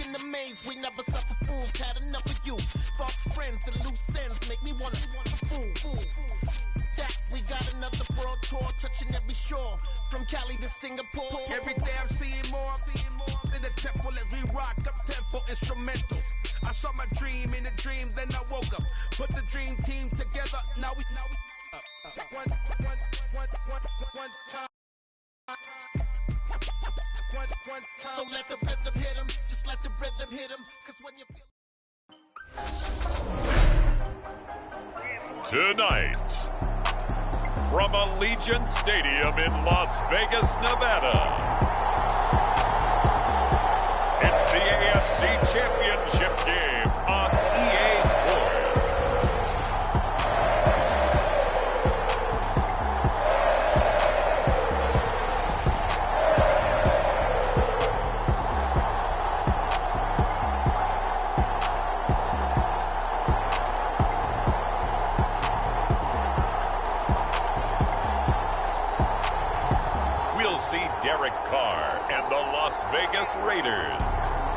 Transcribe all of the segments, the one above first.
in the maze, we never suffer fools. Had enough of you. False friends and loose ends make me wanna fool. That we got another world tour, touching every shore, from Cali to Singapore. Every day I'm seeing more in the temple as we rock up tempo instrumentals. I saw my dream in a dream, then I woke up. Put the dream team together. Now we one time. So let the rhythm hit him, just let the rhythm hit him, cause when you feel Tonight, from Allegiant Stadium in Las Vegas, Nevada, it's the AFC Championship game on EA Sports. Derek Carr and the Las Vegas Raiders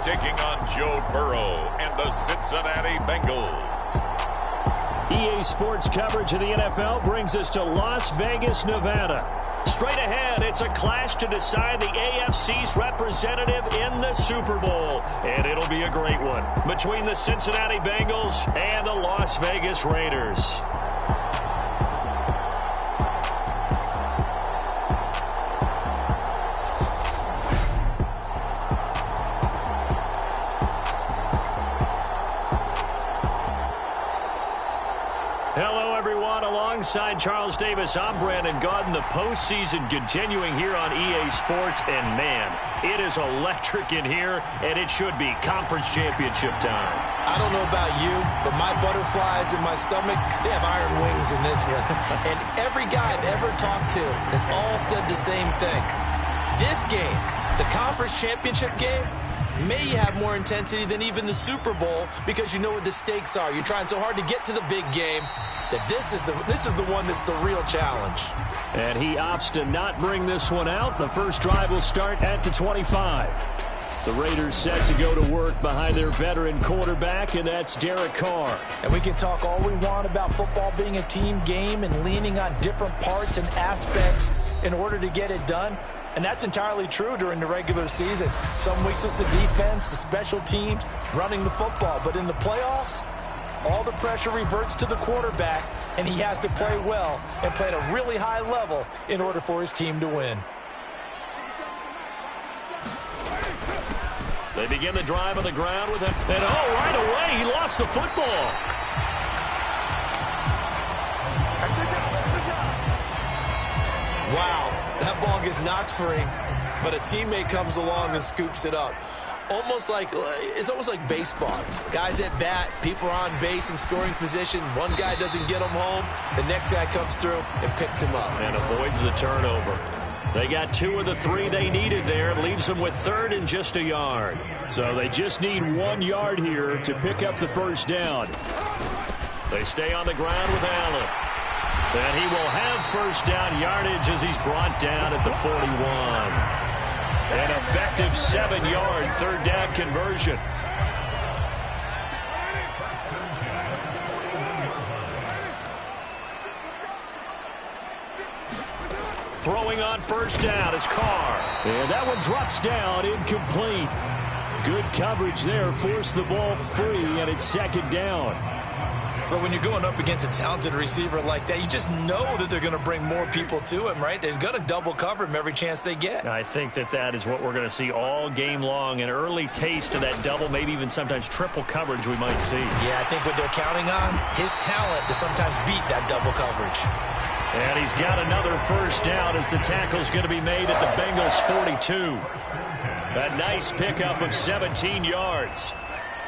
taking on Joe Burrow and the Cincinnati Bengals. EA Sports coverage of the NFL brings us to Las Vegas, Nevada. Straight ahead, it's a clash to decide the AFC's representative in the Super Bowl. And it'll be a great one between the Cincinnati Bengals and the Las Vegas Raiders. Hello, everyone. Alongside Charles Davis, I'm Brandon Gaudin. The postseason continuing here on EA Sports. And, man, it is electric in here, and it should be conference championship time. I don't know about you, but my butterflies in my stomach, they have iron wings in this one. And every guy I've ever talked to has all said the same thing. This game, the conference championship game, may have more intensity than even the Super Bowl because you know what the stakes are. You're trying so hard to get to the big game that this is the one that's the real challenge. And he opts to not bring this one out. The first drive will start at the 25. The Raiders set to go to work behind their veteran quarterback, and that's Derek Carr. And we can talk all we want about football being a team game and leaning on different parts and aspects in order to get it done. And that's entirely true during the regular season. Some weeks it's the defense, the special teams, running the football. But in the playoffs, all the pressure reverts to the quarterback, and he has to play well and play at a really high level in order for his team to win. They begin the drive on the ground with him. And, right away, he lost the football. Wow. That ball gets knocked free, but a teammate comes along and scoops it up. It's almost like baseball. Guys at bat, people are on base in scoring position. One guy doesn't get him home. The next guy comes through and picks him up. And avoids the turnover. They got 2 of the 3 they needed there. Leaves them with third and just a yard. So they just need 1 yard here to pick up the first down. They stay on the ground with Allen. And he will have first down yardage as he's brought down at the 41. An effective 7-yard third down conversion. Throwing on first down is Carr. And that one drops down, incomplete. Good coverage there, forced the ball free, and it's second down. But when you're going up against a talented receiver like that, you just know that they're going to bring more people to him, right? They're going to double cover him every chance they get. I think that is what we're going to see all game long. An early taste of that double, maybe even sometimes triple coverage we might see. Yeah, I think what they're counting on, his talent to sometimes beat that double coverage. And he's got another first down as the tackle's going to be made at the Bengals 42. A nice pickup of 17 yards.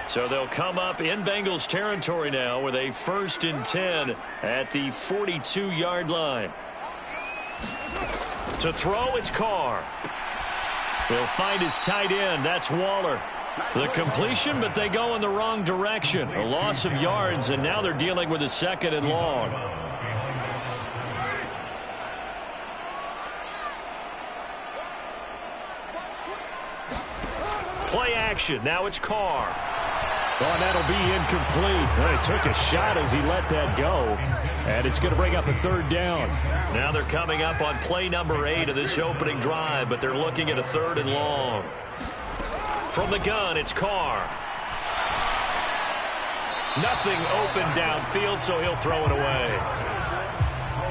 So they'll come up in Bengals territory now with a 1st and 10 at the 42-yard line. To throw, it's Carr. He'll find his tight end. That's Waller. The completion, but they go in the wrong direction. A loss of yards, and now they're dealing with a 2nd and long. Play action. Now it's Carr. Oh, and that'll be incomplete. Well, he took a shot as he let that go. And it's going to bring up a third down. Now they're coming up on play number 8 of this opening drive, but they're looking at a 3rd and long. From the gun, it's Carr. Nothing open downfield, so he'll throw it away.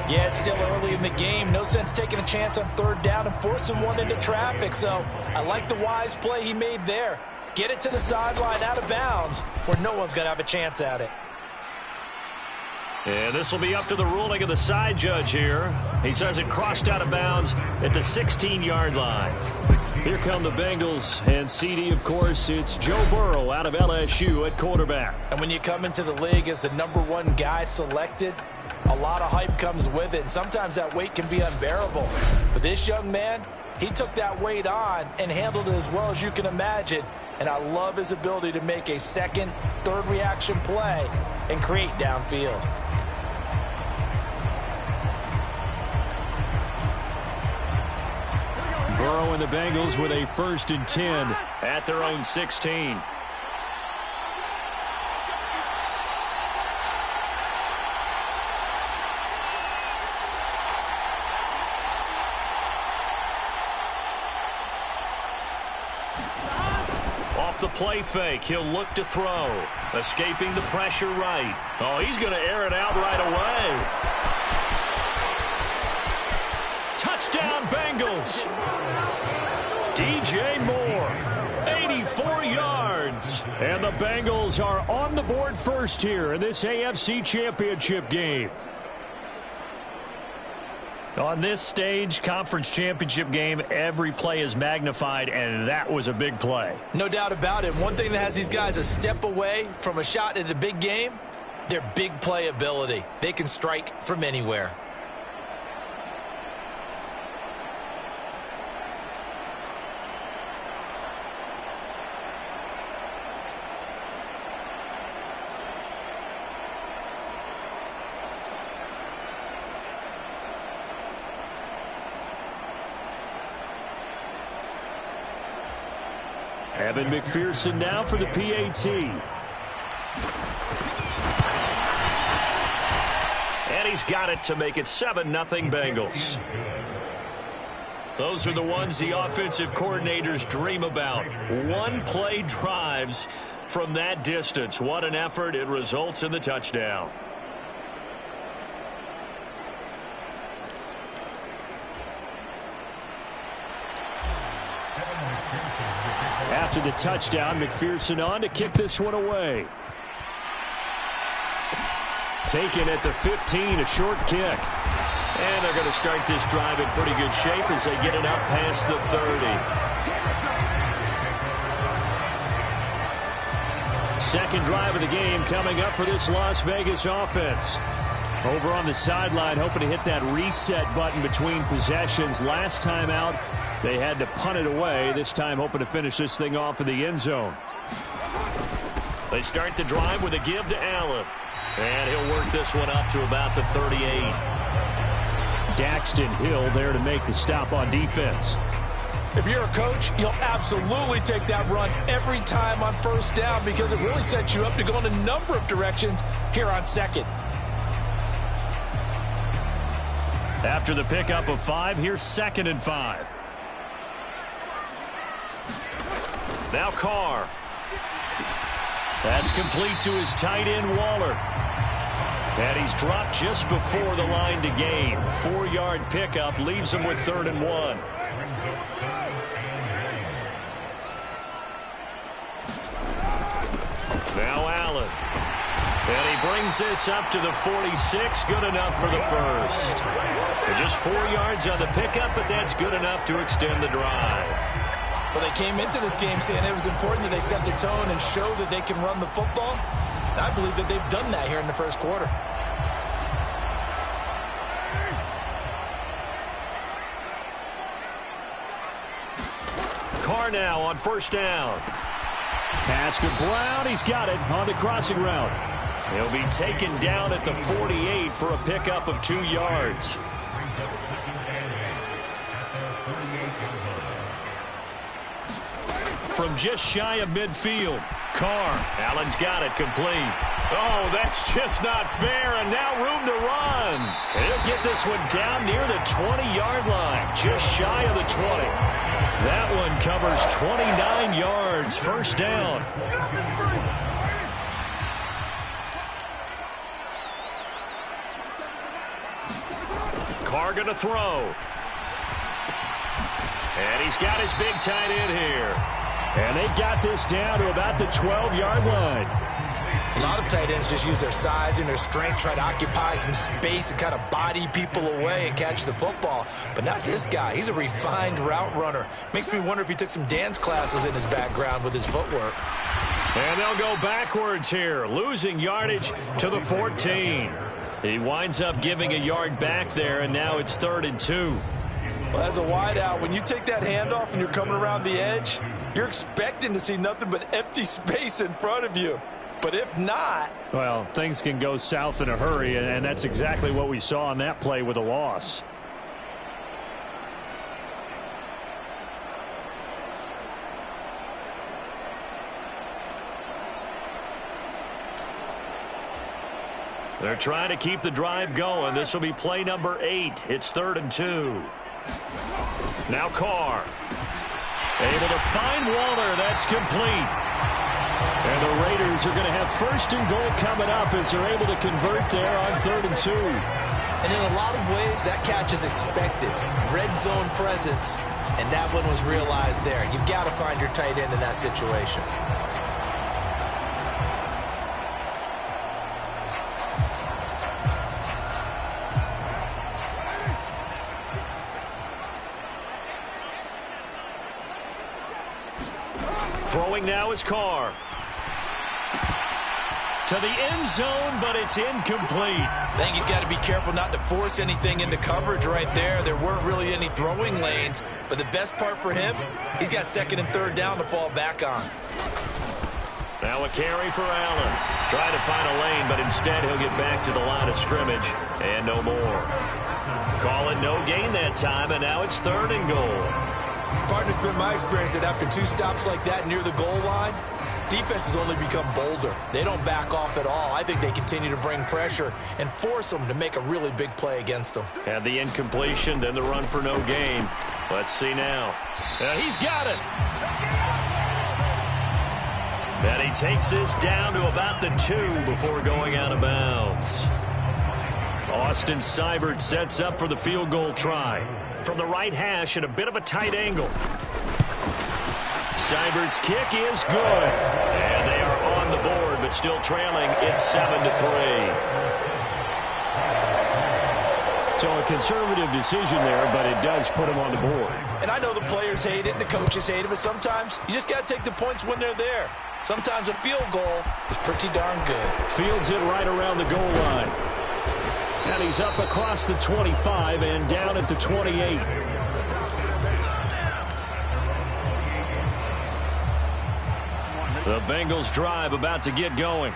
Yeah, it's still early in the game. No sense taking a chance on 3rd down and forcing one into traffic. So I like the wise play he made there. Get it to the sideline out of bounds where no one's going to have a chance at it. And this will be up to the ruling of the side judge here. He says it crossed out of bounds at the 16-yard line. Here come the Bengals, and CD, of course, it's Joe Burrow out of LSU at quarterback. And when you come into the league as the #1 guy selected, a lot of hype comes with it, and sometimes that weight can be unbearable. But this young man, he took that weight on and handled it as well as you can imagine. And I love his ability to make a 2nd, 3rd reaction play and create downfield. Burrow and the Bengals with a 1st and 10 at their own 16. Off the play fake, he'll look to throw. Escaping the pressure right. Oh, he's going to air it out right away. Touchdown, Bengals. DJ Moore, 84 yards. And the Bengals are on the board first here in this AFC Championship game. On this stage, conference championship game, every play is magnified, and that was a big play. No doubt about it. One thing that has these guys a step away from a shot at a big game, their big play ability. They can strike from anywhere. Evan McPherson now for the PAT. And he's got it to make it 7-0 Bengals. Those are the ones the offensive coordinators dream about. One-play drives from that distance. What an effort. It results in the touchdown. After the touchdown, McPherson on to kick this one away. Taken at the 15, a short kick. And they're going to start this drive in pretty good shape as they get it up past the 30. Second drive of the game coming up for this Las Vegas offense. Over on the sideline, hoping to hit that reset button between possessions. Last time out, they had to punt it away. This time hoping to finish this thing off in the end zone. They start the drive with a give to Allen. And he'll work this one up to about the 38. Daxton Hill there to make the stop on defense. If you're a coach, you'll absolutely take that run every time on first down because it really sets you up to go in a number of directions here on second. After the pickup of 5, here's 2nd and 5. Now Carr. That's complete to his tight end, Waller. And he's dropped just before the line to gain. 4-yard pickup leaves him with 3rd and 1. Now Allen. And he brings this up to the 46. Good enough for the first. They're just 4 yards on the pickup, but that's good enough to extend the drive. Well, they came into this game saying it was important that they set the tone and show that they can run the football. And I believe that they've done that here in the first quarter. Carr now on first down. Pass to Brown. He's got it on the crossing route. He'll be taken down at the 48 for a pickup of 2 yards. from just shy of midfield. Carr. Allen's got it complete. Oh, that's just not fair, and now room to run. He'll get this one down near the 20-yard line, just shy of the 20. That one covers 29 yards, first down. Carr going to throw. And he's got his big tight end here. And they've got this down to about the 12-yard line. A lot of tight ends just use their size and their strength, try to occupy some space and kind of body people away and catch the football. But not this guy. He's a refined route runner. Makes me wonder if he took some dance classes in his background with his footwork. And they'll go backwards here, losing yardage to the 14. He winds up giving a yard back there, and now it's 3rd and 2. Well, as a wideout, when you take that handoff and you're coming around the edge, you're expecting to see nothing but empty space in front of you. But if not... Well, things can go south in a hurry, and that's exactly what we saw on that play with a loss. They're trying to keep the drive going. This will be play number 8. It's 3rd and 2. Now Carr. Able to find Waller. That's complete. And the Raiders are going to have 1st and goal coming up as they're able to convert there on 3rd and 2. And in a lot of ways, that catch is expected. Red zone presence, and that one was realized there. You've got to find your tight end in that situation. Throwing now is Carr. To the end zone, but it's incomplete. I think he's got to be careful not to force anything into coverage right there. There weren't really any throwing lanes, but the best part for him, he's got 2nd and 3rd down to fall back on. Now a carry for Allen. Trying to find a lane, but instead he'll get back to the line of scrimmage. And no more. Call it no gain that time, and now it's 3rd and goal. Partner, it's been my experience that after 2 stops like that near the goal line, defenses only become bolder. They don't back off at all. I think they continue to bring pressure and force them to make a really big play against them. And the incompletion, then the run for no gain. Let's see now. He's got it. And he takes this down to about the 2 before going out of bounds. Austin Seibert sets up for the field goal try. From the right hash at a bit of a tight angle. Seibert's kick is good. And they are on the board, but still trailing. It's 7-3. So a conservative decision there, but it does put them on the board. And I know the players hate it and the coaches hate it, but sometimes you just got to take the points when they're there. Sometimes a field goal is pretty darn good. Fields it right around the goal line. And he's up across the 25 and down at the 28. The Bengals drive about to get going.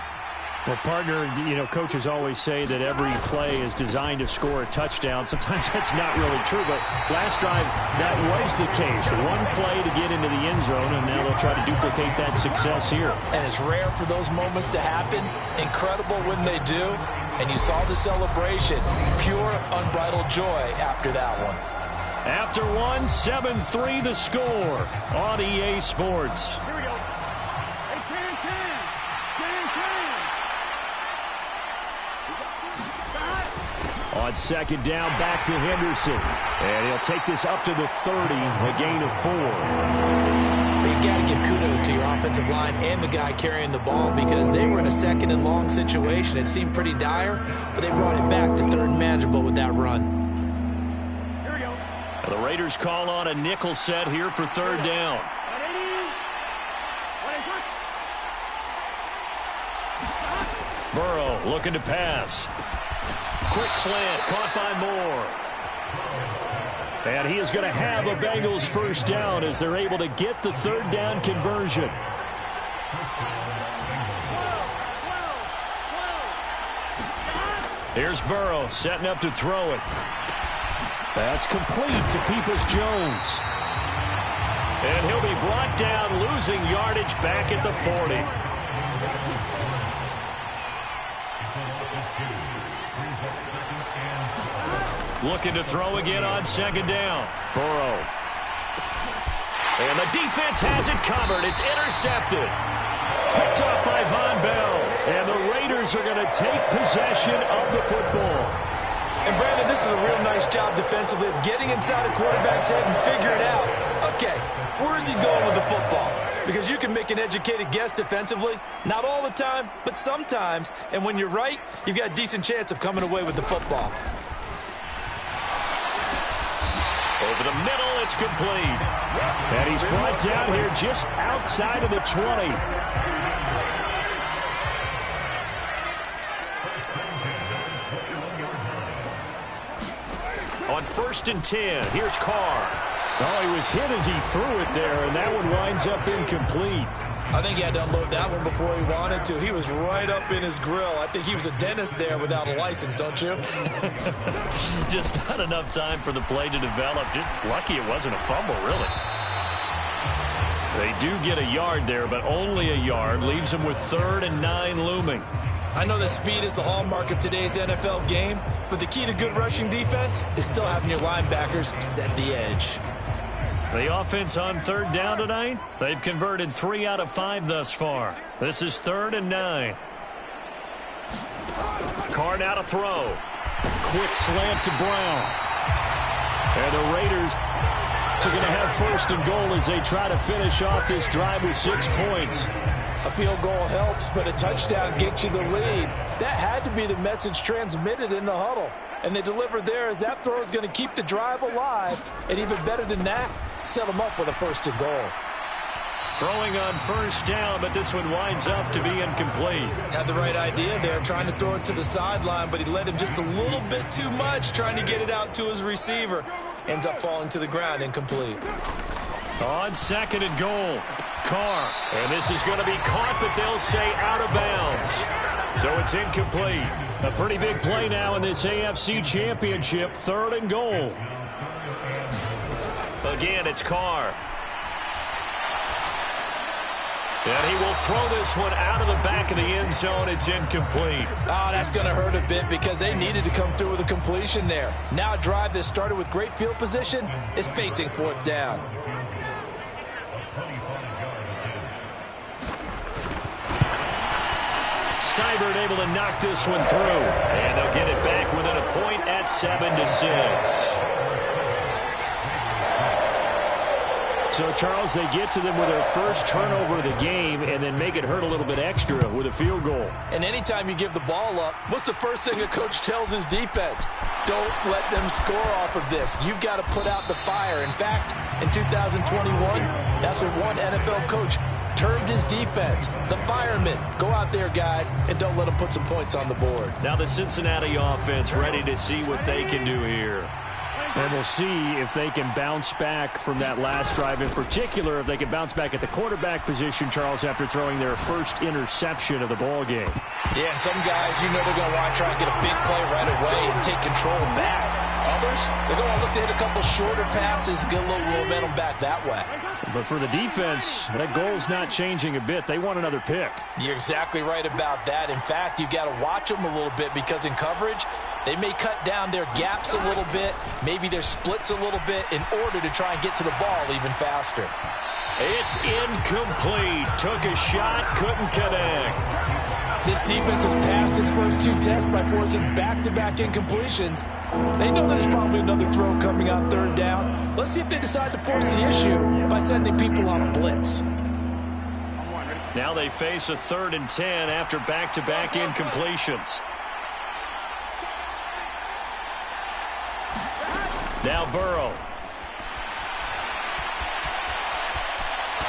Well, partner, you know, coaches always say that every play is designed to score a touchdown. Sometimes that's not really true, but last drive, that was the case. One play to get into the end zone, and now they'll try to duplicate that success here. And it's rare for those moments to happen. Incredible when they do. And you saw the celebration. Pure, unbridled joy after that one. After one, 7-3 the score on EA Sports. Here we go. On 2nd down, back to Henderson. And he'll take this up to the 30, a gain of 4. You got to give kudos to your offensive line and the guy carrying the ball because they were in a 2nd and long situation. It seemed pretty dire, but they brought it back to 3rd and manageable with that run. Here we go. Well, the Raiders call on a nickel set here for 3rd down. Burrow looking to pass. Quick slant, caught by Moore. And he is going to have a Bengals 1st down as they're able to get the 3rd down conversion. Here's Burrow setting up to throw it. That's complete to Peoples-Jones. And he'll be brought down, losing yardage back at the 40. Looking to throw again on second down. Burrow. And the defense has it covered. It's intercepted. Picked up by Von Bell. And the Raiders are going to take possession of the football. And Brandon, this is a real nice job defensively of getting inside a quarterback's head and figuring out, okay, where is he going with the football? Because you can make an educated guess defensively. Not all the time, but sometimes. And when you're right, you've got a decent chance of coming away with the football. Over the middle, it's complete. And he's brought down here just outside of the 20. On 1st and 10, here's Carr. Oh, he was hit as he threw it there, and that one winds up incomplete. I think he had to unload that one before he wanted to. He was right up in his grill. I think he was a dentist there without a license, don't you? Just not enough time for the play to develop. Just lucky it wasn't a fumble, really. They do get a yard there, but only a yard. Leaves them with 3rd and 9 looming. I know that speed is the hallmark of today's NFL game, but the key to good rushing defense is still having your linebackers set the edge. The offense on 3rd down tonight, they've converted 3 out of 5 thus far. This is 3rd and 9. Carr now to throw. Quick slant to Brown. And the Raiders are going to have 1st and goal as they try to finish off this drive with 6 points. A field goal helps, but a touchdown gets you the lead. That had to be the message transmitted in the huddle. And they delivered there as that throw is going to keep the drive alive. And even better than that, set them up with a 1st and goal. Throwing on 1st down, but this one winds up to be incomplete. Had the right idea there, trying to throw it to the sideline, but he led him just a little bit too much, trying to get it out to his receiver. Ends up falling to the ground, incomplete. On 2nd and goal, Carr. And this is going to be caught, but they'll say out of bounds. So it's incomplete. A pretty big play now in this AFC Championship. 3rd and goal. Again, it's Carr. And he will throw this one out of the back of the end zone. It's incomplete. Oh, that's going to hurt a bit because they needed to come through with a completion there. Now a drive that started with great field position is facing 4th down. Seibert able to knock this one through. And they'll get it back within a point at 7-6. So, Charles, they get to them with their first turnover of the game and then make it hurt a little bit extra with a field goal. And anytime you give the ball up, what's the first thing a coach tells his defense? Don't let them score off of this. You've got to put out the fire. In fact, in 2021, that's what one NFL coach termed his defense, the firemen. Go out there, guys, and don't let them put some points on the board. Now the Cincinnati offense ready to see what they can do here. And we'll see if they can bounce back from that last drive, in particular, if they can bounce back at the quarterback position, Charles, after throwing their first interception of the ball game. Yeah, and some guys, you know they're going to want to try and get a big play right away and take control back. Others, they're going to look to hit a couple shorter passes, get a little momentum back that way. But for the defense, that goal's not changing a bit. They want another pick. You're exactly right about that. In fact, you've got to watch them a little bit because in coverage, they may cut down their gaps a little bit, maybe their splits a little bit in order to try and get to the ball even faster. It's incomplete. Took a shot, couldn't connect. This defense has passed its first 2 tests by forcing back-to-back incompletions. They know there's probably another throw coming on 3rd down. Let's see if they decide to force the issue by sending people on a blitz. Now they face a 3rd and 10 after back-to-back incompletions. Now Burrow.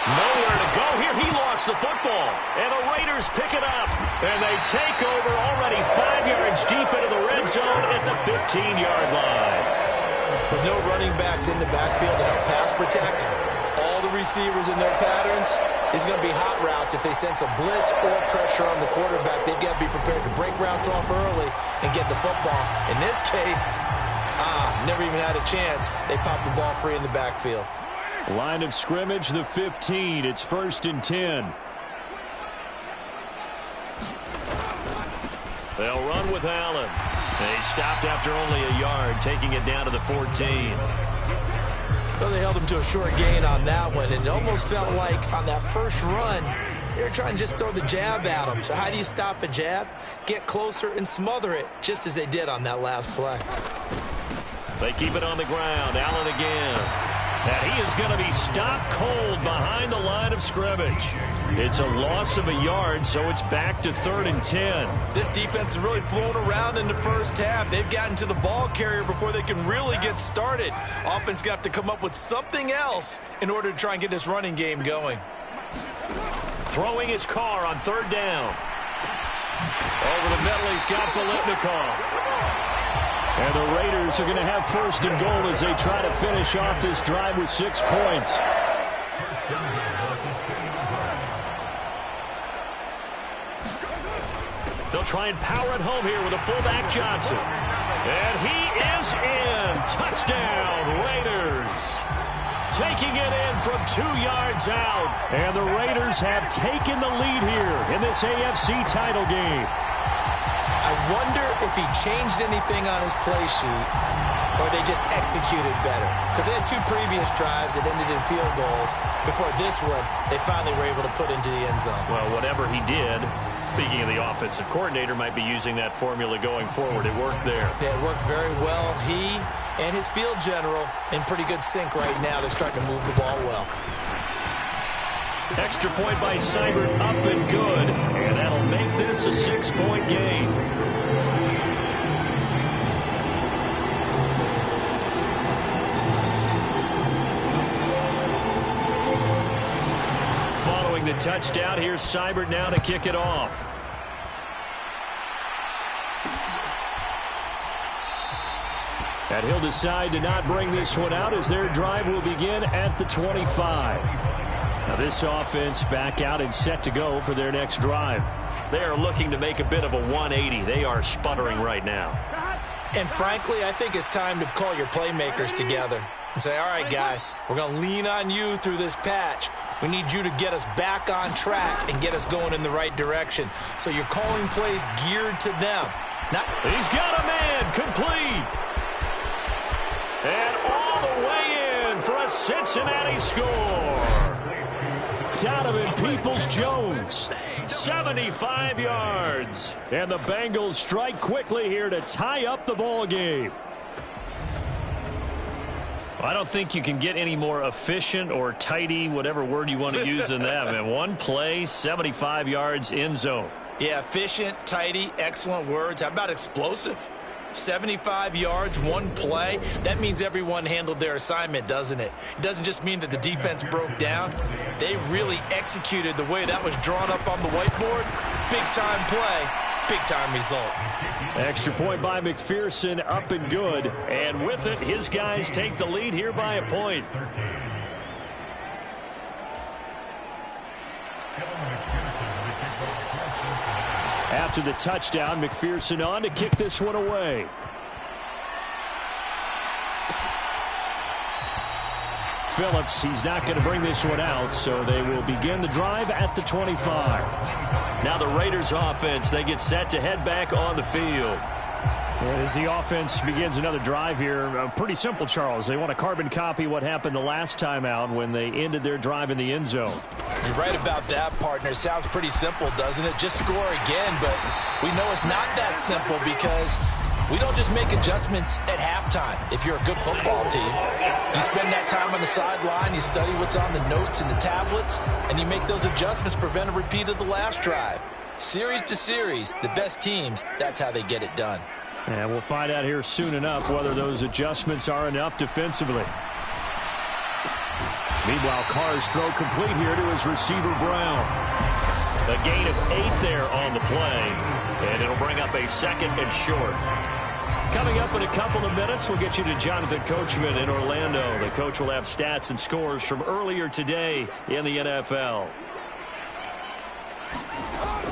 Nowhere to go here. He lost the football. And the Raiders pick it up. And they take over already 5 yards deep into the red zone at the 15-yard line. With no running backs in the backfield to help pass protect, all the receivers in their patterns is going to be hot routes. If they sense a blitz or pressure on the quarterback, they've got to be prepared to break routes off early and get the football. In this case, never even had a chance. They popped the ball free in the backfield. Line of scrimmage, the 15. It's 1st and 10. They'll run with Allen. They stopped after only a yard, taking it down to the 14. Well, they held him to a short gain on that one, and it almost felt like on that first run, they were trying to just throw the jab at him. So how do you stop a jab? Get closer and smother it, just as they did on that last play. They keep it on the ground. Allen again. And he is going to be stopped cold behind the line of scrimmage. It's a loss of a yard, so it's back to 3rd and 10. This defense is really flown around in the first half. They've gotten to the ball carrier before they can really get started. Offense got to come up with something else in order to try and get this running game going. Throwing his car on 3rd down. Over the middle, he's got Biletnikoff. And the Raiders are going to have 1st and goal as they try to finish off this drive with 6 points. They'll try and power it home here with a fullback Johnson. And he is in. Touchdown, Raiders. Taking it in from 2 yards out. And the Raiders have taken the lead here in this AFC title game. I wonder if he changed anything on his play sheet or they just executed better. Because they had 2 previous drives that ended in field goals. Before this one, they finally were able to put into the end zone. Well, whatever he did, speaking of the offensive coordinator, might be using that formula going forward. It worked there. Yeah, it worked very well. He and his field general in pretty good sync right now. They're starting to move the ball well. Extra point by Seibert, up and good. And that'll make this a 6-point game. Following the touchdown, here's Seibert now to kick it off. And he'll decide to not bring this one out as their drive will begin at the 25. Now this offense back out and set to go for their next drive. They are looking to make a bit of a 180. They are sputtering right now. And frankly, I think it's time to call your playmakers together and say, all right, guys, we're going to lean on you through this patch. We need you to get us back on track and get us going in the right direction. So you're calling plays geared to them. Now, he's got a man complete. And all the way in for a Cincinnati score. Donovan Peoples-Jones, 75 yards. And the Bengals strike quickly here to tie up the ball game. I don't think you can get any more efficient or tidy, whatever word you want to use in that. Man, one play, 75 yards, end zone. Yeah, efficient, tidy, excellent words. How about explosive? 75 yards, one play. That means everyone handled their assignment, doesn't it? It doesn't just mean that the defense broke down. They really executed the way that was drawn up on the whiteboard. Big-time play, big-time result. Extra point by McPherson, up and good. And with it, his guys take the lead here by a point. After the touchdown, McPherson on to kick this one away. Phillips, he's not going to bring this one out, so they will begin the drive at the 25. Now the Raiders offense, they get set to head back on the field. And as the offense begins another drive here, pretty simple, Charles. They want to carbon copy what happened the last time out when they ended their drive in the end zone. You're right about that, partner. Sounds pretty simple, doesn't it? Just score again, but we know it's not that simple because we don't just make adjustments at halftime. If you're a good football team, you spend that time on the sideline, you study what's on the notes and the tablets, and you make those adjustments, prevent a repeat of the last drive. Series to series, the best teams, that's how they get it done. And we'll find out here soon enough whether those adjustments are enough defensively. Meanwhile, Carr's throw complete here to his receiver, Brown. A gain of 8 there on the play, and it'll bring up a 2nd and short. Coming up in a couple of minutes, we'll get you to Jonathan Coachman in Orlando. The coach will have stats and scores from earlier today in the NFL.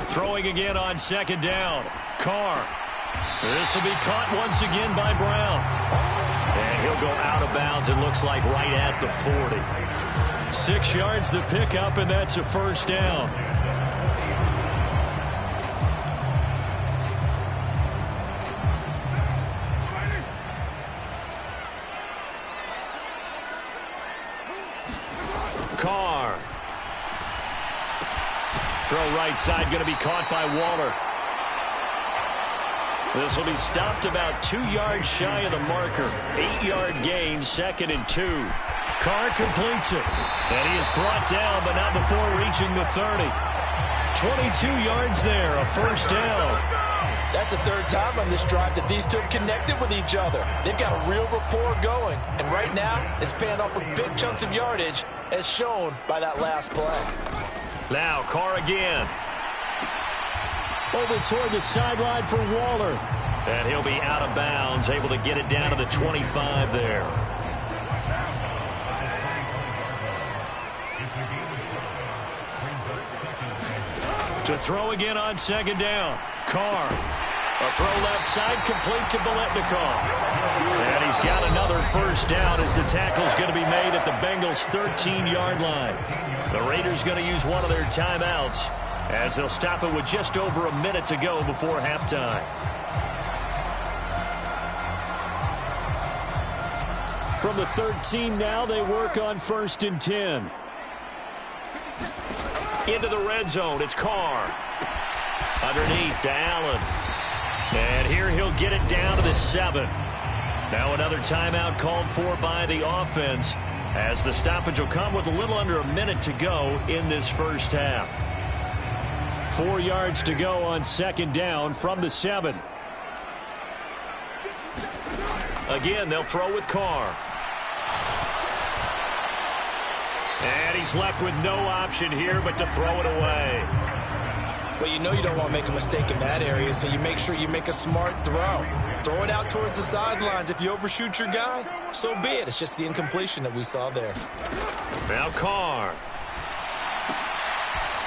Throwing again on 2nd down. Carr. This will be caught once again by Brown. And he'll He'll go out of bounds, it looks like right at the 40. 6 yards to pick up, and that's a first down. Carr. Throw right side, going to be caught by Waller. This will be stopped about 2 yards shy of the marker. 8-yard gain, 2nd and 2. Carr completes it. And he is brought down, but not before reaching the 30. 22 yards there, a first down. That's the 3rd time on this drive that these two have connected with each other. They've got a real rapport going. And right now, it's paying off with big chunks of yardage, as shown by that last play. Now, Carr again. Over toward the sideline for Waller. And he'll be out of bounds, able to get it down to the 25 there. To throw again on 2nd down. Carr. A throw left side, complete to Biletnikoff. And he's got another first down as the tackle's going to be made at the Bengals' 13-yard line. The Raiders going to use one of their timeouts as they'll stop it with just over a minute to go before halftime. From the 13 now, they work on 1st and 10. Into the red zone, it's Carr. Underneath to Allen. And here he'll get it down to the 7. Now another timeout called for by the offense as the stoppage will come with a little under a minute to go in this first half. 4 yards to go on 2nd down from the 7. Again, they'll throw with Carr. And he's left with no option here but to throw it away. Well, you know you don't want to make a mistake in that area, so you make sure you make a smart throw. Throw it out towards the sidelines. If you overshoot your guy, so be it. It's just the incompletion that we saw there. Now Carr.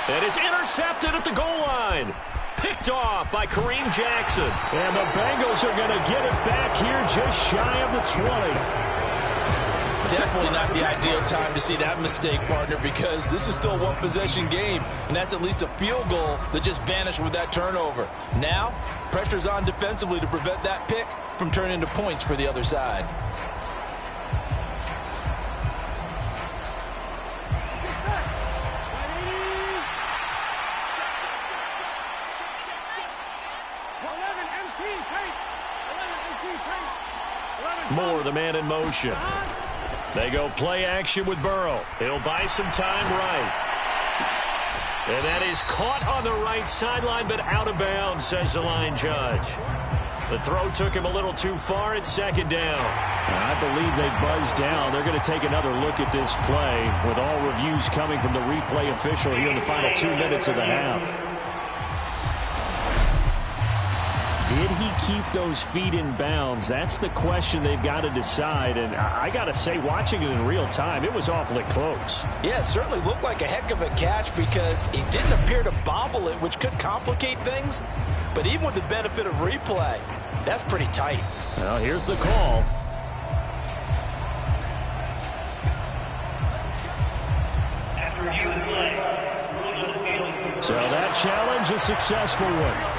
And it's intercepted at the goal line. Picked off by Kareem Jackson. And the Bengals are going to get it back here just shy of the 20. Definitely not the ideal time to see that mistake, partner, because this is still a one-possession game, and that's at least a field goal that just vanished with that turnover. Now, pressure's on defensively to prevent that pick from turning into points for the other side. Moore, the man in motion. They go play action with Burrow. He'll buy some time right. And that is caught on the right sideline, but out of bounds, says the line judge. The throw took him a little too far at 2nd down. I believe they buzzed down. They're going to take another look at this play with all reviews coming from the replay official here in the final 2 minutes of the half. Did he keep those feet in bounds? That's the question they've got to decide. And I got to say, watching it in real time, it was awfully close. Yeah, it certainly looked like a heck of a catch because he didn't appear to bobble it, which could complicate things. But even with the benefit of replay, that's pretty tight. Well, here's the call. So that challenge, a successful one.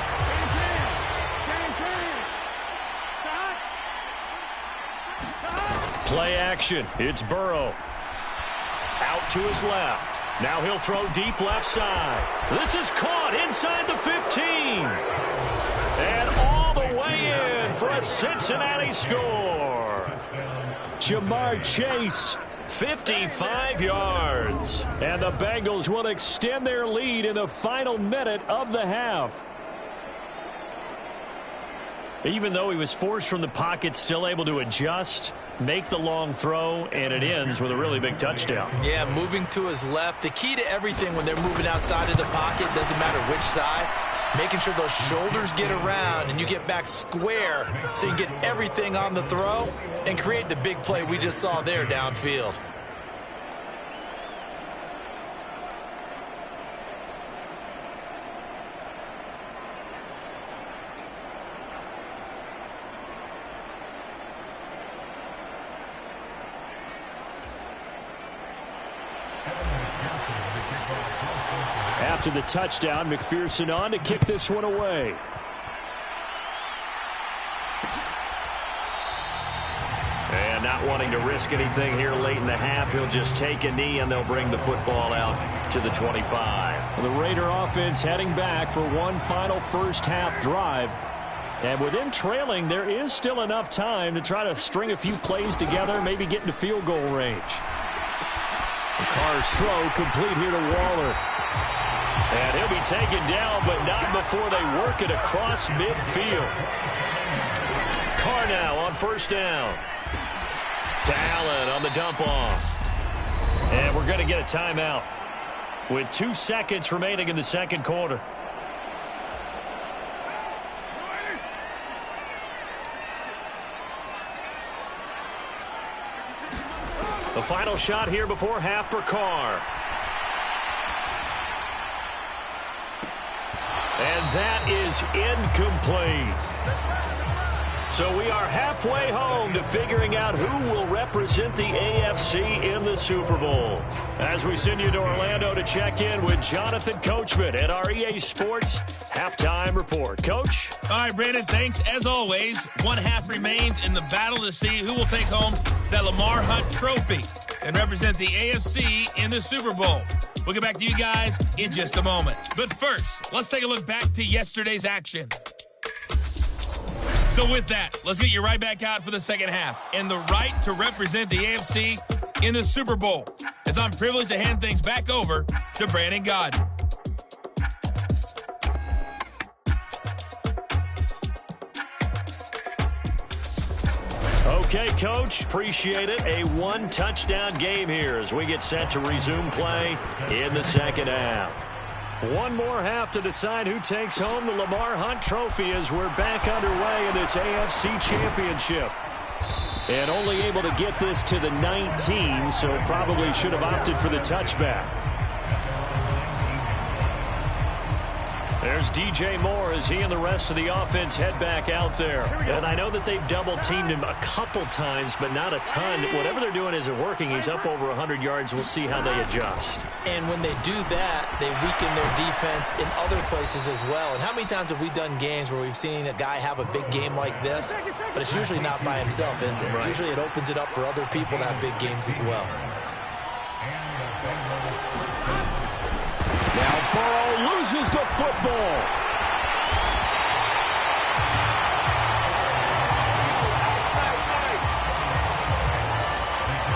Play action. It's Burrow. Out to his left. Now he'll throw deep left side. This is caught inside the 15. And all the way in for a Cincinnati score. Jamar Chase, 55 yards. And the Bengals will extend their lead in the final minute of the half. Even though he was forced from the pocket, still able to adjust, make the long throw, and it ends with a really big touchdown. Yeah, moving to his left. The key to everything when they're moving outside of the pocket, doesn't matter which side, making sure those shoulders get around and you get back square so you can get everything on the throw and create the big play we just saw there downfield. after the touchdown. McPherson on to kick this one away. And not wanting to risk anything here late in the half, he'll just take a knee, and they'll bring the football out to the 25. The Raider offense heading back for one final first-half drive. And with them trailing, there is still enough time to try to string a few plays together, maybe get into field goal range. The Carr's throw complete here to Waller. And he'll be taken down, but not before they work it across midfield. Carr now on first down. To Allen on the dump-off. And we're going to get a timeout with 2 seconds remaining in the second quarter. The final shot here before half for Carr. And that is incomplete. So we are halfway home to figuring out who will represent the AFC in the Super Bowl. As we send you to Orlando to check in with Jonathan Coachman at our EA Sports Halftime Report. Coach? All right, Brandon, thanks. As always, one half remains in the battle to see who will take home that Lamar Hunt trophy and represent the AFC in the Super Bowl. We'll get back to you guys in just a moment. But first, let's take a look back to yesterday's action. So with that, let's get you right back out for the second half and the right to represent the AFC in the Super Bowl, as I'm privileged to hand things back over to Brandon Godden. Okay, Coach, appreciate it. A one-touchdown game here as we get set to resume play in the second half. One more half to decide who takes home the Lamar Hunt trophy as we're back underway in this AFC Championship. And only able to get this to the 19, so probably should have opted for the touchback. There's DJ Moore as he and the rest of the offense head back out there. And I know that they've double-teamed him a couple times, but not a ton. Whatever they're doing isn't working. He's up over 100 yards. We'll see how they adjust. And when they do that, they weaken their defense in other places as well. And how many times have we done games where we've seen a guy have a big game like this, but it's usually not by himself, is it? Right. Usually it opens it up for other people to have big games as well. Now Burrow loses the football.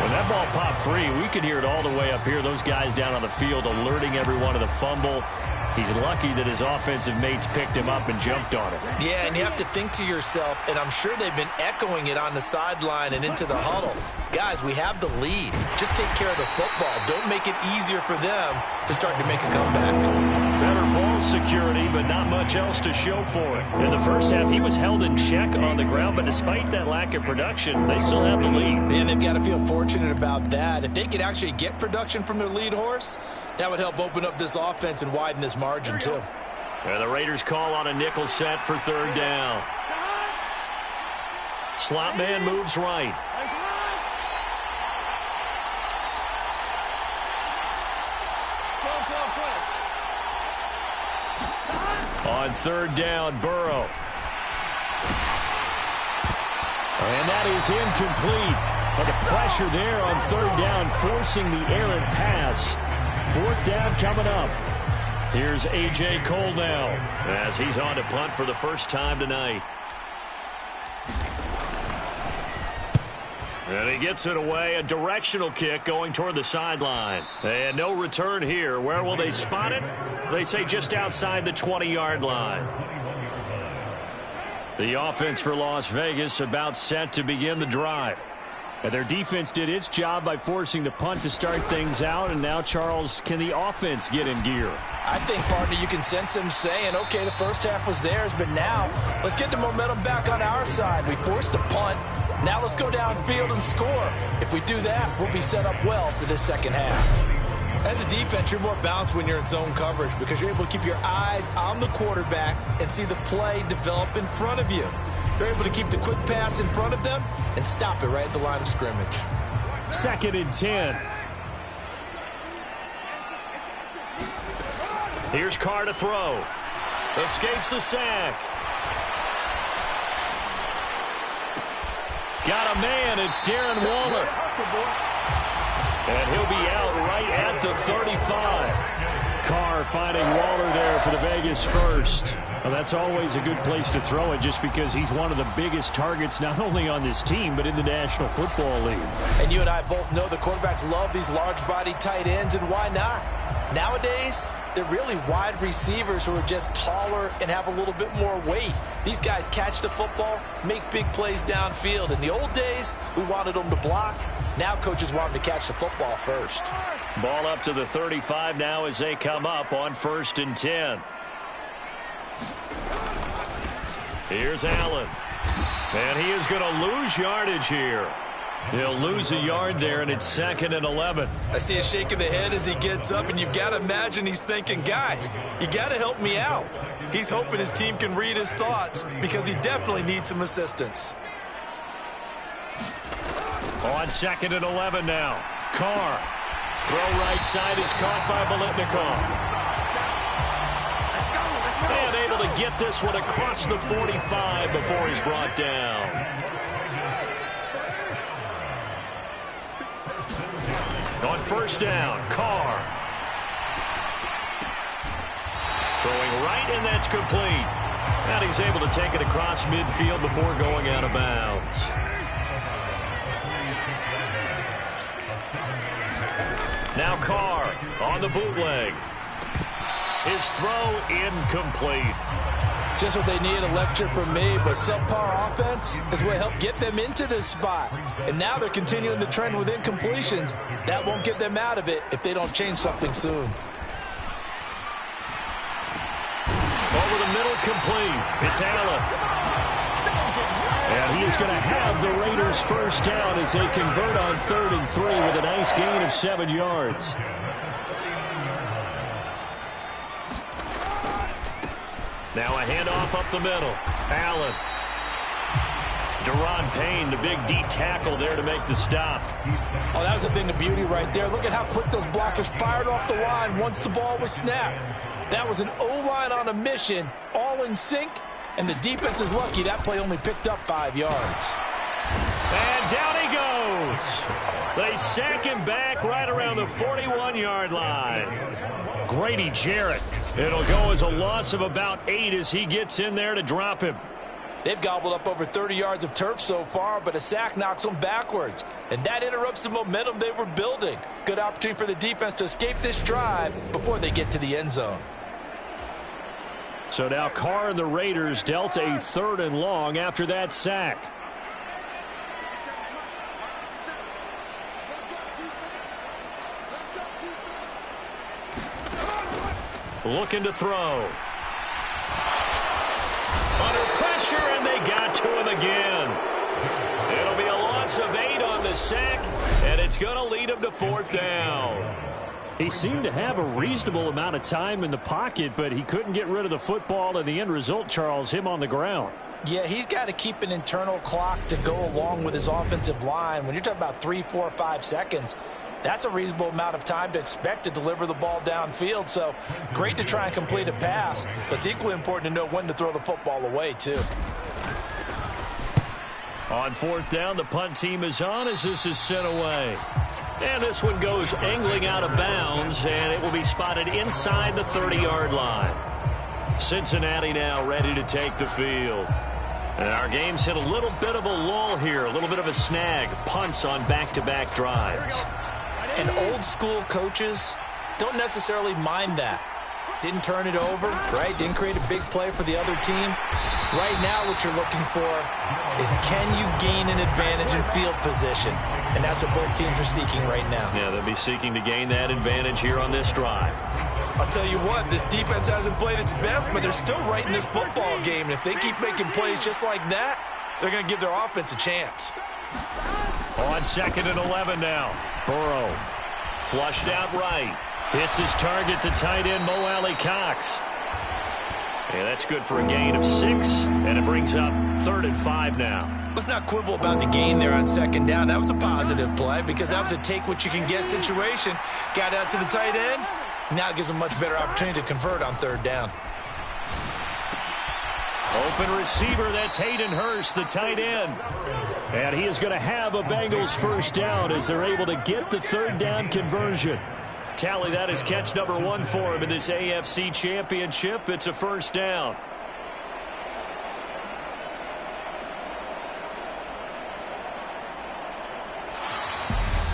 When that ball popped free, we could hear it all the way up here. Those guys down on the field alerting everyone of the fumble. He's lucky that his offensive mates picked him up and jumped on it. Yeah, and you have to think to yourself, and I'm sure they've been echoing it on the sideline and into the huddle. Guys, we have the lead. Just take care of the football. Don't make it easier for them to start to make a comeback. Better ball security, but not much else to show for it. In the first half, he was held in check on the ground, but despite that lack of production, they still have the lead. And they've got to feel fortunate about that. If they could actually get production from their lead horse, that would help open up this offense and widen this margin, too. And the Raiders call on a nickel set for third down. Slot man moves right. On third down, Burrow. And that is incomplete. And the pressure there on third down, forcing the errant pass. Fourth down coming up. Here's A.J. Cole now as he's on to punt for the first time tonight. And he gets it away. A directional kick going toward the sideline. And no return here. Where will they spot it? They say just outside the 20-yard line. The offense for Las Vegas about set to begin the drive. And their defense did its job by forcing the punt to start things out. And now, Charles, can the offense get in gear? I think, partner, you can sense them saying, okay, the first half was theirs, but now let's get the momentum back on our side. We forced a punt. Now let's go downfield and score. If we do that, we'll be set up well for this second half. As a defense, you're more balanced when you're in zone coverage because you're able to keep your eyes on the quarterback and see the play develop in front of you. They're able to keep the quick pass in front of them and stop it right at the line of scrimmage. 2nd and 10. Here's Carr to throw. Escapes the sack. Got a man. It's Darren Waller. And he'll be out right at the 35. Carr finding Waller there for the Vegas first. Well, that's always a good place to throw it just because he's one of the biggest targets not only on this team but in the National Football League. And you and I both know the quarterbacks love these large-body tight ends, and why not? Nowadays, they're really wide receivers who are just taller and have a little bit more weight. These guys catch the football, make big plays downfield. In the old days, we wanted them to block. Now coaches want them to catch the football first. Ball up to the 35 now as they come up on 1st and 10. Here's Allen. And he is going to lose yardage here. He'll lose a yard there, and it's 2nd and 11. I see a shake of the head as he gets up, and you've got to imagine he's thinking, guys, you got to help me out. He's hoping his team can read his thoughts because he definitely needs some assistance. On 2nd and 11 now. Carr. Throw right side is caught by Biletnikoff. And able to get this one across the 45 before he's brought down. On 1st down, Carr. Throwing right, and that's complete. And he's able to take it across midfield before going out of bounds. Now Carr on the bootleg. His throw incomplete. Just what they need, a lecture from me, but subpar offense is what helped get them into this spot. And now they're continuing the trend with incompletions. That won't get them out of it if they don't change something soon. Over the middle, complete. It's Allen. And he is going to have the Raiders first down as they convert on 3rd and 3 with a nice gain of 7 yards. Now a handoff up the middle. Allen. Deron Payne, the big D tackle there to make the stop. Oh, that was a thing of beauty right there. Look at how quick those blockers fired off the line once the ball was snapped. That was an O-line on a mission, all in sync, and the defense is lucky that play only picked up 5 yards. And down he goes. They sack him back right around the 41-yard line. Grady Jarrett. It'll go as a loss of about 8 as he gets in there to drop him. They've gobbled up over 30 yards of turf so far, but a sack knocks them backwards. And that interrupts the momentum they were building. Good opportunity for the defense to escape this drive before they get to the end zone. So now Carr and the Raiders dealt a 3rd and long after that sack. Looking to throw. Under pressure, and they got to him again. It'll be a loss of 8 on the sack, and it's going to lead him to 4th down. He seemed to have a reasonable amount of time in the pocket, but he couldn't get rid of the football, and the end result, Charles, him on the ground. Yeah, he's got to keep an internal clock to go along with his offensive line. When you're talking about 3, 4, 5 seconds, that's a reasonable amount of time to expect to deliver the ball downfield. So great to try and complete a pass, but it's equally important to know when to throw the football away, too. On 4th down, the punt team is on as this is sent away. And this one goes angling out of bounds, and it will be spotted inside the 30-yard line. Cincinnati now ready to take the field. And our game's hit a little bit of a lull here, a little bit of a snag. Punts on back-to-back drives. And old-school coaches don't necessarily mind that. Didn't turn it over, right? Didn't create a big play for the other team. Right now what you're looking for is can you gain an advantage in field position? And that's what both teams are seeking right now. Yeah, they'll be seeking to gain that advantage here on this drive. I'll tell you what, this defense hasn't played its best, but they're still right in this football game. And if they keep making plays just like that, they're going to give their offense a chance. On 2nd and 11 now. Burrow flushed out right. Hits his target, the tight end, Mo Alley-Cox. And that's good for a gain of 6, and it brings up 3rd and 5 now. Let's not quibble about the gain there on 2nd down. That was a positive play because that was a take-what-you-can-get situation. Got out to the tight end, Now it gives them a much better opportunity to convert on third down. Open receiver, that's Hayden Hurst, the tight end. And he is going to have a Bengals first down as they're able to get the third down conversion. Tally, that is catch number 1 for him in this AFC Championship. It's a first down.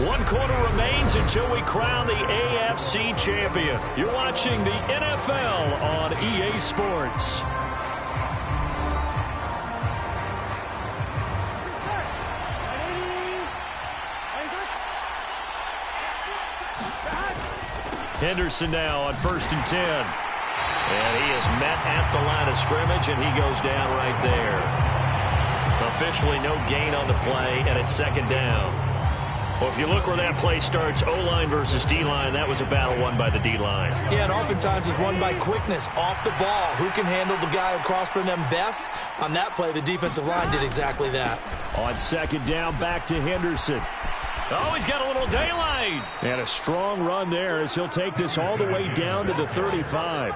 One quarter remains until we crown the AFC champion. You're watching the NFL on EA Sports. Henderson now on 1st and 10. And he is met at the line of scrimmage, and he goes down right there. Officially no gain on the play, and it's second down. Well, if you look where that play starts, O-line versus D-line, that was a battle won by the D-line. Yeah, and oftentimes it's won by quickness off the ball. Who can handle the guy across from them best? On that play, the defensive line did exactly that. On second down, back to Henderson. Oh, he's got a little daylight. And a strong run there as he'll take this all the way down to the 35.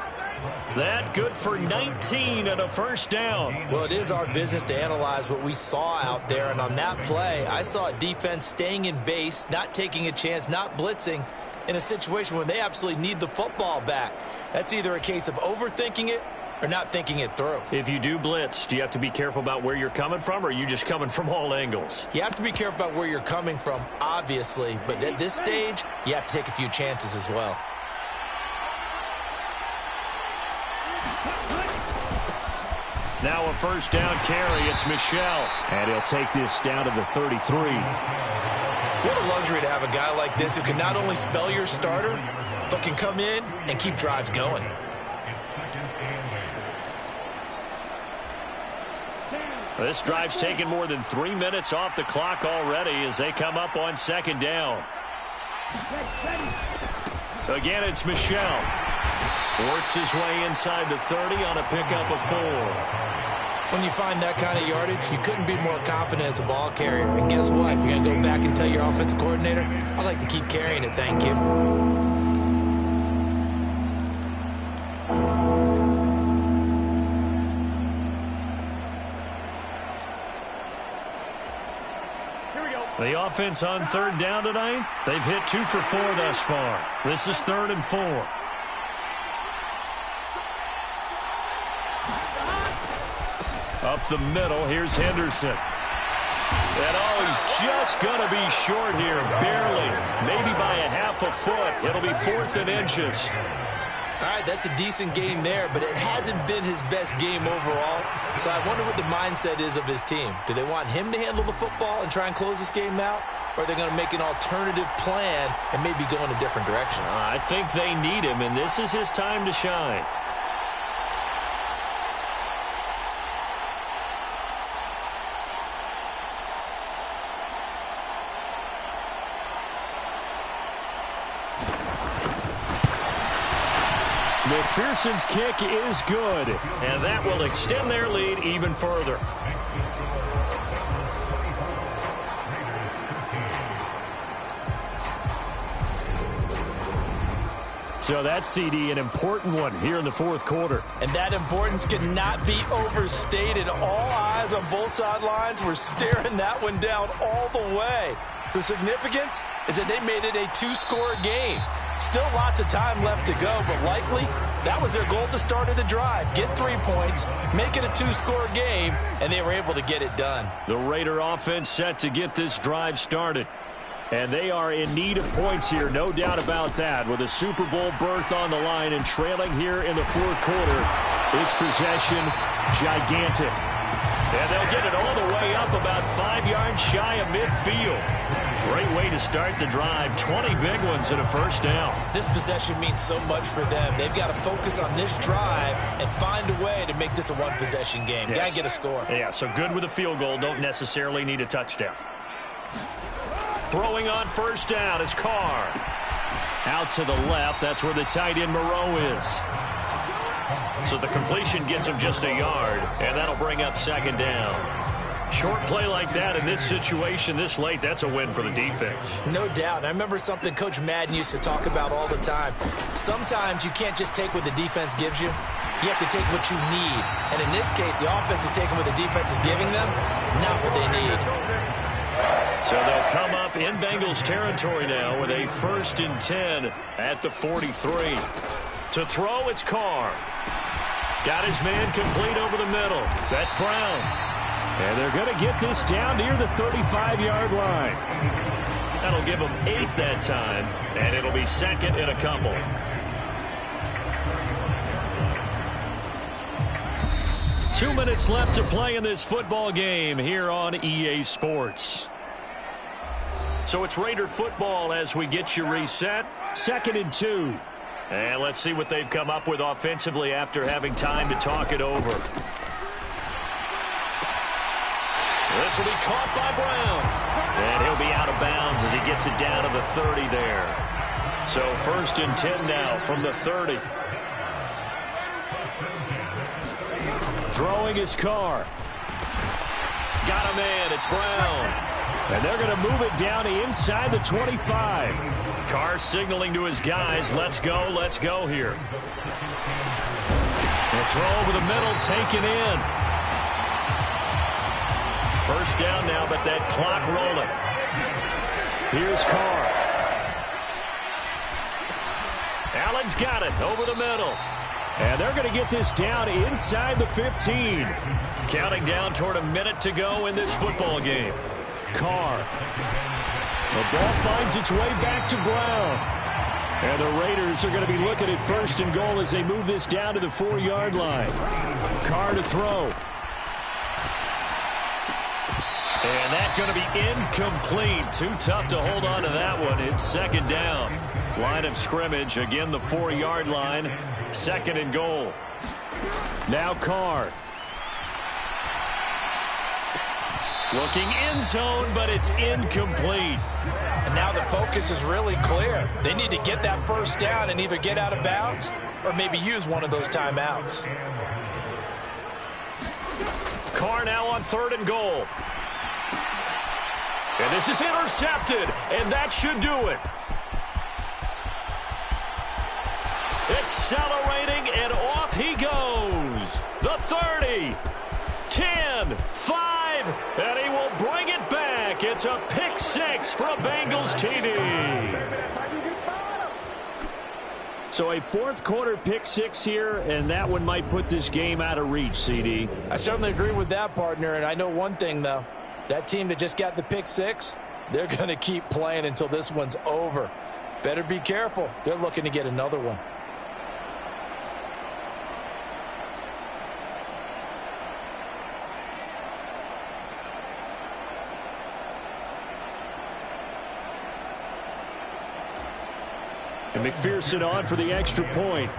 That good for 19 and a first down. Well, it is our business to analyze what we saw out there. And on that play, I saw a defense staying in base, not taking a chance, not blitzing in a situation where they absolutely need the football back. That's either a case of overthinking it or not thinking it through. If you do blitz, do you have to be careful about where you're coming from, or are you just coming from all angles? You have to be careful about where you're coming from, obviously. But at this stage, you have to take a few chances as well. Now a first down carry. It's Michel. And he'll take this down to the 33. What a luxury to have a guy like this who can not only spell your starter, but can come in and keep drives going. This drive's taken more than 3 minutes off the clock already as they come up on second down. Again, it's Michel. Works his way inside the 30 on a pickup of 4. When you find that kind of yardage, you couldn't be more confident as a ball carrier. And guess what? You're going to go back and tell your offensive coordinator, I'd like to keep carrying it, thank you. The offense on third down tonight, they've hit 2 for 4 thus far. This is 3rd and 4. Up the middle, here's Henderson. And he's just going to be short here, barely. Maybe by a half a foot. It'll be 4th and inches. All right, that's a decent game there, but it hasn't been his best game overall. So I wonder what the mindset is of his team. Do they want him to handle the football and try and close this game out? Or are they going to make an alternative plan and maybe go in a different direction? I think they need him, and this is his time to shine. McPherson's kick is good, and that will extend their lead even further. So that's, CD, an important one here in the 4th quarter. And that importance cannot be overstated. All eyes on both sidelines were staring that one down all the way. The significance is that they made it a 2-score game. Still lots of time left to go, but likely that was their goal at the start of the drive. Get 3 points, make it a 2-score game, and they were able to get it done. The Raider offense set to get this drive started. And they are in need of points here, no doubt about that, with a Super Bowl berth on the line and trailing here in the 4th quarter. This possession, gigantic. And they'll get it all the way up about 5 yards shy of midfield. Great way to start the drive. 20 big ones and a first down. This possession means so much for them. They've got to focus on this drive and find a way to make this a one-possession game. Yes. Got to get a score. Yeah, so good with a field goal. Don't necessarily need a touchdown. Throwing on first down is Carr. Out to the left. That's where the tight end Moreau is. So the completion gets him just a yard, and that'll bring up second down. Short play like that in this situation this late, that's a win for the defense. No doubt. I remember something Coach Madden used to talk about all the time. Sometimes you can't just take what the defense gives you. You have to take what you need. And in this case, the offense is taking what the defense is giving them, not what they need. So they'll come up in Bengals territory now with a 1st and 10 at the 43. To throw, it's Carr. Got his man complete over the middle. That's Brown. And they're going to get this down near the 35-yard line. That'll give them 8 that time, and it'll be second and a couple. Two minutes left to play in this football game here on EA Sports. So it's Raider football as we get you reset. 2nd and 2. And let's see what they've come up with offensively after having time to talk it over. This will be caught by Brown. And he'll be out of bounds as he gets it down to the 30 there. So 1st and 10 now from the 30. Throwing his Carr. Got a man. It's Brown. And they're going to move it down to inside the 25. Carr signaling to his guys, let's go here. The throw over the middle, taken in. First down now, but that clock rolling. Here's Carr. Allen's got it over the middle. And they're going to get this down inside the 15. Counting down toward a minute to go in this football game. Carr. The ball finds its way back to Brown. And the Raiders are going to be looking at 1st and goal as they move this down to the 4-yard line. Carr to throw. And that's going to be incomplete. Too tough to hold on to that one. It's 2nd down. Line of scrimmage. Again, the 4-yard line. 2nd and goal. Now Carr. Looking end zone, but it's incomplete. And now the focus is really clear. They need to get that 1st down and either get out of bounds or maybe use one of those timeouts. Carr now on 3rd and goal. And this is intercepted, and that should do it. Accelerating, and off he goes. The 30, 10, 5, and he will bring it back. It's a pick 6 for a Bengals TD. So a 4th quarter pick 6 here, and that one might put this game out of reach, CD. I certainly agree with that, partner, and I know one thing, though. That team that just got the pick 6, they're going to keep playing until this one's over. Better be careful. They're looking to get another one. And McPherson on for the extra point.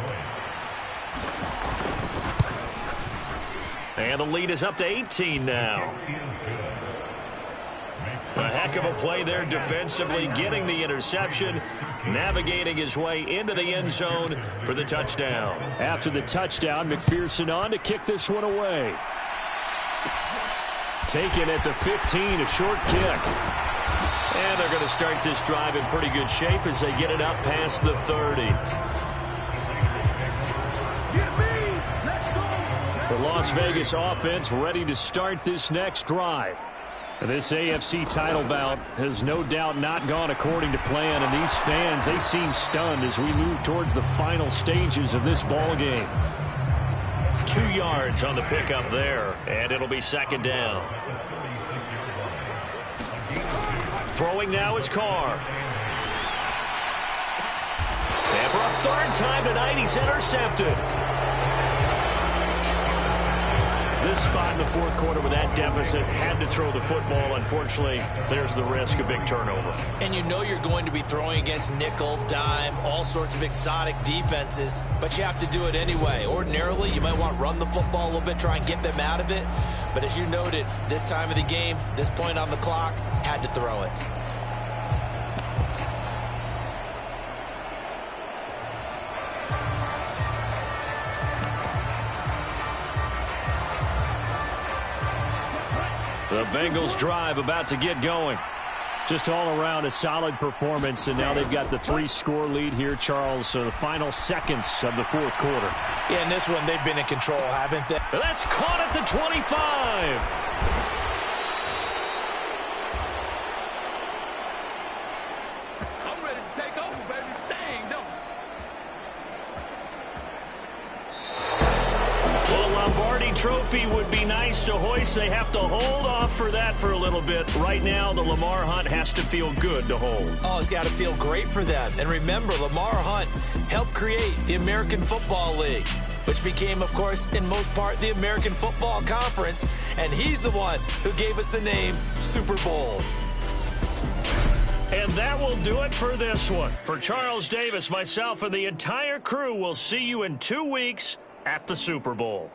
And the lead is up to 18 now. A heck of a play there defensively, getting the interception, navigating his way into the end zone for the touchdown. After the touchdown, McPherson on to kick this one away. Taken at the 15, a short kick. And they're going to start this drive in pretty good shape as they get it up past the 30. The Las Vegas offense ready to start this next drive. And this AFC title bout has no doubt not gone according to plan, and these fans, they seem stunned as we move towards the final stages of this ball game. 2 yards on the pickup there, and it'll be 2nd down. Throwing now is Carr. And for a 3rd time tonight, he's intercepted. This spot in the 4th quarter with that deficit, had to throw the football. Unfortunately, there's the risk of big turnover. And you know you're going to be throwing against nickel, dime, all sorts of exotic defenses, but you have to do it anyway. Ordinarily, you might want to run the football a little bit, try and get them out of it. But as you noted, this time of the game, this point on the clock, had to throw it. The Bengals drive about to get going. Just all around a solid performance, and now they've got the 3-score lead here, Charles. So the final seconds of the fourth quarter. Yeah, in this one, they've been in control, haven't they? That's caught at the 25. I'm ready to take over, baby. Staying, don't Well, a Lombardi trophy would be nice to hoist. They have to hold off for that for a little bit. Right now, the Lamar Hunt has to feel good to hold. Oh, it's got to feel great for them. And remember, Lamar Hunt helped create the American Football League, which became, of course, in most part, the American Football Conference. And he's the one who gave us the name Super Bowl. And that will do it for this one. For Charles Davis, myself, and the entire crew, we'll see you in 2 weeks at the Super Bowl.